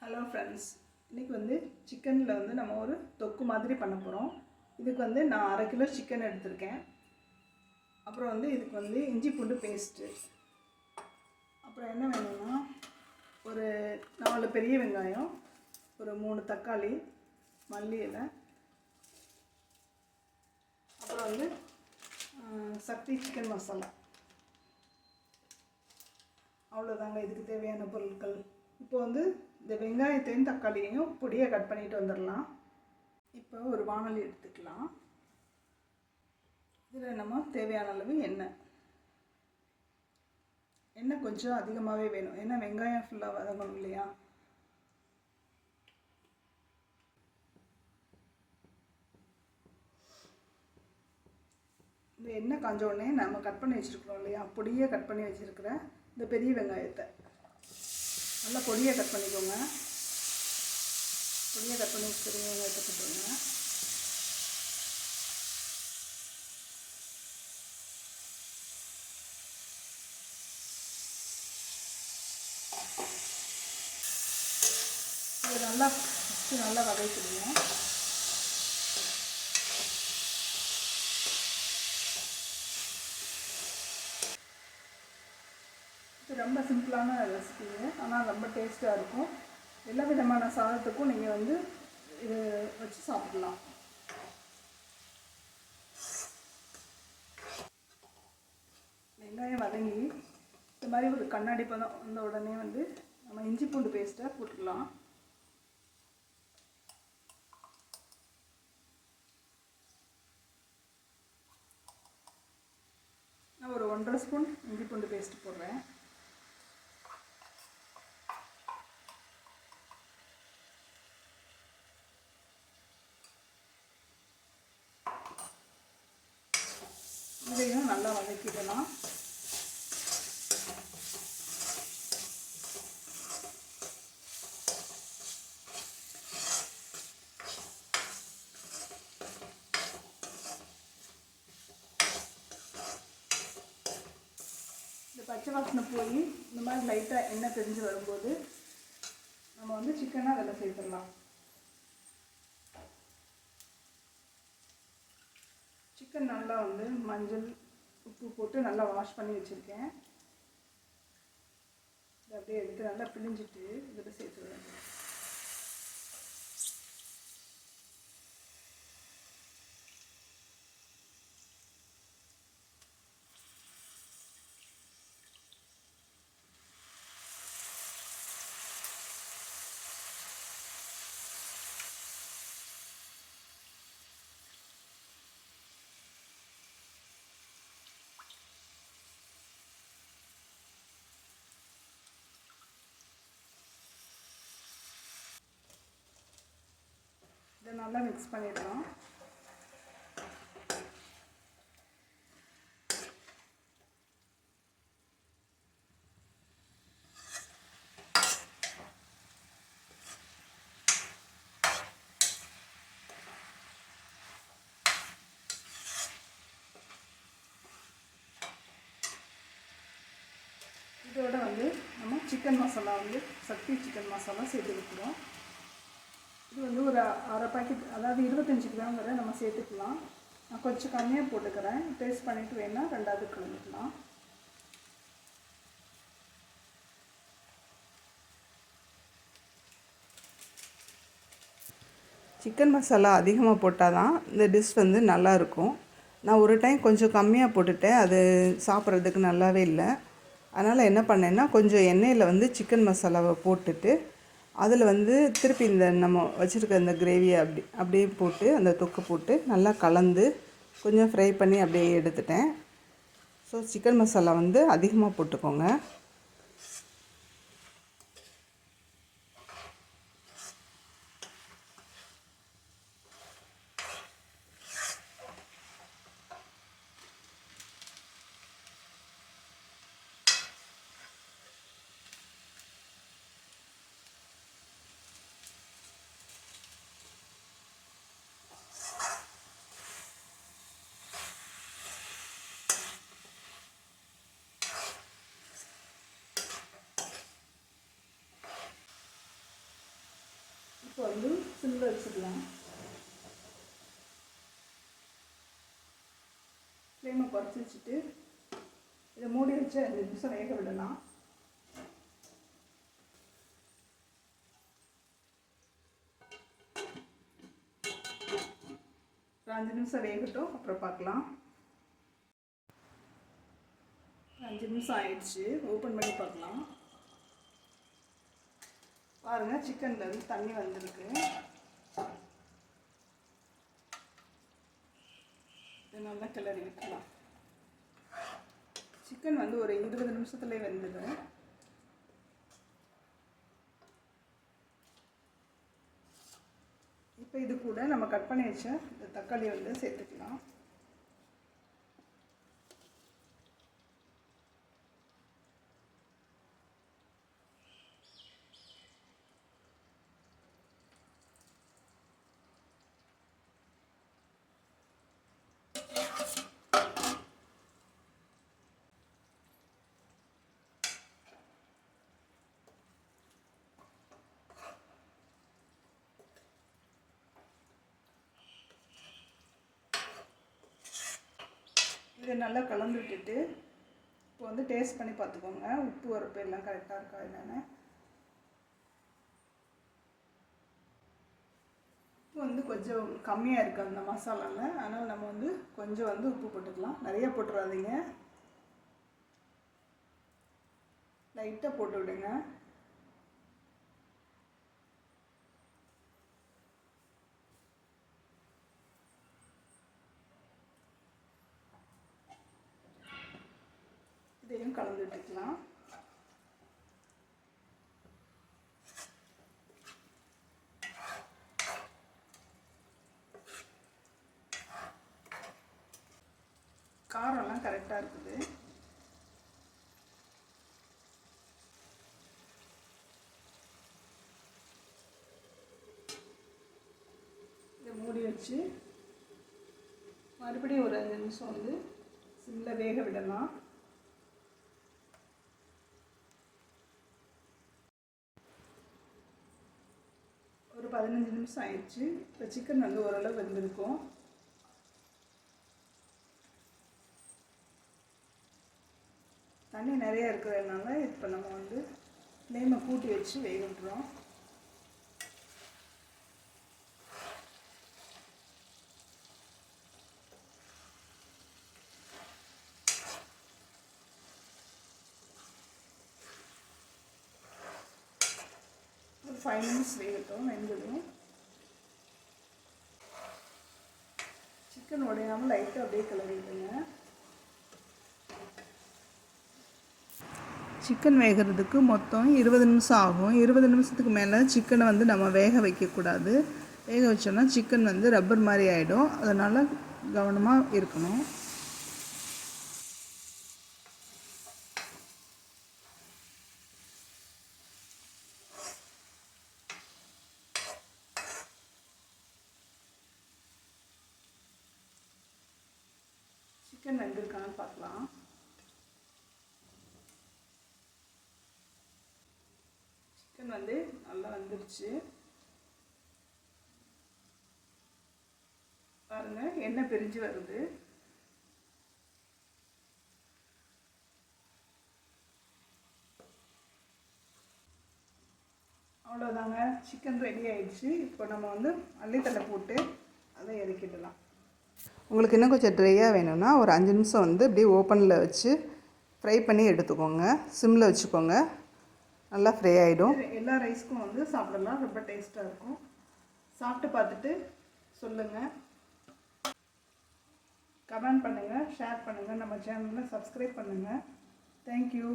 Hello friends, இன்றைக்கி வந்து சிக்கனில் வந்து நம்ம ஒரு தொக்கு மாதிரி பண்ண போகிறோம். இதுக்கு வந்து நான் 1/2 கிலோ சிக்கன் எடுத்திருக்கேன். அப்புறம் வந்து இதுக்கு வந்து இஞ்சி பூண்டு பேஸ்ட்டு, அப்புறம் என்ன வேணும்னா ஒரு 4 பெரிய வெங்காயம், ஒரு 3 தக்காளி, மல்லி இலை, அப்புறம் வந்து சக்தி சிக்கன் மசாலா. அவ்வளோதாங்க இதுக்கு தேவையான பொருட்கள். இப்போ வந்து இந்த வெங்காயத்தையும் தக்காளியையும் பொடியாக கட் பண்ணிட்டு வந்துடலாம். இப்போ ஒரு வாணலி எடுத்துக்கலாம். இதில் நம்ம தேவையான அளவு எண்ணெய் கொஞ்சம் அதிகமாகவே வேணும், ஏன்னா வெங்காயம் ஃபுல்லாக வதங்கணும் இல்லையா. இந்த எண்ணெய் காஞ்ச உடனே நம்ம கட் பண்ணி வச்சுருக்கிறோம் இல்லையா, பொடியாக கட் பண்ணி வச்சுருக்கிற இந்த பெரிய வெங்காயத்தை நல்லா பொடியாக கட் பண்ணிக்கோங்க. பொடியாக கட் பண்ணி பெரிய வெங்காயத்தை போட்டுருங்க. இது நல்லா ஃபஸ்ட்டு நல்லா வதக்கிடுங்க. இது ரொம்ப சிம்பிளான ரெசிபிங்க, ஆனால் ரொம்ப டேஸ்ட்டாக இருக்கும். எல்லா விதமான சாதத்துக்கும் நீங்கள் வந்து இது வச்சு சாப்பிடலாம். வெங்காயம் வதங்கி இந்த மாதிரி ஒரு கண்ணாடி பதம் வந்த உடனே வந்து நம்ம இஞ்சி பூண்டு பேஸ்ட்டை போட்டுக்கலாம். நான் ஒரு 1.5 ஸ்பூன் இஞ்சி பூண்டு பேஸ்ட்டு போடுறேன். இதையும் நல்லா வதக்கிடலாம். இந்த பச்சை வாசனை போய் இந்த மாதிரி லைட்டாக எண்ணெய் பிரிஞ்சு வரும்போது நம்ம வந்து சிக்கனை அதில் சேர்த்துடலாம். சிக்கன் நல்லா வந்து மஞ்சள் உப்பு போட்டு நல்லா வாஷ் பண்ணி வச்சுருக்கேன். இதை அப்படியே எடுத்து நல்லா பிழிஞ்சிட்டு இதில் சேர்த்துடுவேன். இதை நல்லா மிக்ஸ் பண்ணிடலாம். இதோட வந்து நம்ம சிக்கன் மசாலா வந்து சக்தி சிக்கன் மசாலா சேர்த்துக்கிறோம். இது வந்து ஒரு 1/2 பாக்கெட், அதாவது 25 கிராம் வரை நம்ம சேர்த்துக்கலாம். நான் கொஞ்சம் கம்மியாக போட்டுக்கிறேன். டேஸ்ட் பண்ணிவிட்டு வேணால் 2வது கலந்துக்கலாம். சிக்கன் மசாலா அதிகமாக போட்டால் தான் இந்த டிஷ் வந்து நல்லாயிருக்கும். நான் ஒரு டைம் கொஞ்சம் கம்மியாக போட்டுட்டேன், அது சாப்பிட்றதுக்கு நல்லாவே இல்லை. அதனால் என்ன பண்ணேன்னா கொஞ்சம் எண்ணெயில் வந்து சிக்கன் மசாலாவை போட்டுட்டு அதில் வந்து திருப்பி இந்த நம்ம வச்சுருக்க இந்த கிரேவியை அப்படியே போட்டு அந்த தொக்கு போட்டு நல்லா கலந்து கொஞ்சம் ஃப்ரை பண்ணி அப்படியே எடுத்துட்டேன். ஸோ சிக்கன் மசாலா வந்து அதிகமாக போட்டுக்கோங்க. இப்போ வந்து சிம்மில் வச்சுக்கலாம். ஃப்ளேமை குறைச்சி வச்சுட்டு இதை மூடி வச்சு 5 நிமிஷம் வேக விடலாம். ஒரு 5 நிமிஷம் வேகட்டும், அப்புறம் பார்க்கலாம். 5 நிமிஷம் ஆயிடுச்சு. ஓப்பன் பண்ணி பார்க்கலாம். பாருங்கள், சிக்கனில் வந்து தண்ணி வந்திருக்கு. இது நல்லா கிளறி விட்டுலாம். சிக்கன் வந்து ஒரு 20 நிமிஷத்துலேயே வெந்துடும். இப்போ இது கூட நம்ம கட் பண்ணி வச்ச இந்த தக்காளி வந்து சேர்த்துக்கலாம். இதை நல்லா கலந்து விட்டுட்டு இப்போ வந்து டேஸ்ட் பண்ணி பார்த்துக்கோங்க, உப்பு உரப்பு எல்லாம் கரெக்டாக இருக்கா என்னென்னு. உப்பு வந்து கொஞ்சம் கம்மியாக இருக்குது அந்த மசாலாவில், அதனால் நம்ம வந்து கொஞ்சம் வந்து உப்பு போட்டுக்கலாம். நிறைய போட்டுறாதீங்க, லைட்டாக போட்டு விடுங்க. இதையும் கலந்து விட்டுக்கலாம். காரம்லாம் கரெக்டாக இருக்குது. இதை மூடி வச்சு மறுபடியும் ஒரு 5 நிமிஷம் வந்து சிம்மில் வேக விடலாம். ஒரு 15 நிமிஷம் ஆயிடுச்சு. இப்போ சிக்கன் வந்து ஓரளவு வெந்திருக்கும். தண்ணி நிறையா இருக்கிறதுனால இப்போ நம்ம வந்து ஃப்ளேமை கூட்டி வச்சு வேக விட்டுறோம். ஒரு 5 நிமிஷம் வேகட்டும், வெந்துடும். சிக்கன் உடையாமல் லைட்டாக அப்படியே கிளறிடுங்க. சிக்கன் வேகிறதுக்கு மொத்தம் 20 நிமிஷம் ஆகும். 20 நிமிஷத்துக்கு மேலே சிக்கனை வந்து நம்ம வேக வைக்கக்கூடாது. வேக வச்சோன்னா சிக்கன் வந்து ரப்பர் மாதிரி ஆகிடும். அதனால் கவனமாக இருக்கணும். சிக்கன் வெந்திருக்கான்னு பார்க்கலாம். சிக்கன் வந்து நல்லா வந்துருச்சு. பாருங்க, எண்ணெய் பிரிஞ்சு வருது. அவ்வளோதாங்க, சிக்கன் ரெடி ஆயிடுச்சு. இப்போ நம்ம வந்து மல்லித்தலை போட்டு அதை இறக்கிடலாம். உங்களுக்கு இன்னும் கொஞ்சம் ட்ரையாக வேணும்னா ஒரு 5 நிமிஷம் வந்து இப்படியே ஓப்பனில் வச்சு ஃப்ரை பண்ணி எடுத்துக்கோங்க. சிம்மில் வச்சுக்கோங்க, நல்லா ஃப்ரை ஆகிடும். எல்லா ரைஸ்க்கும் வந்து சாப்பிடலாம், ரொம்ப டேஸ்ட்டாக இருக்கும். சாப்பிட்டு பார்த்துட்டு சொல்லுங்கள், கமெண்ட் பண்ணுங்கள், ஷேர் பண்ணுங்கள், நம்ம சேனலில் சப்ஸ்கிரைப் பண்ணுங்கள். தேங்க்யூ.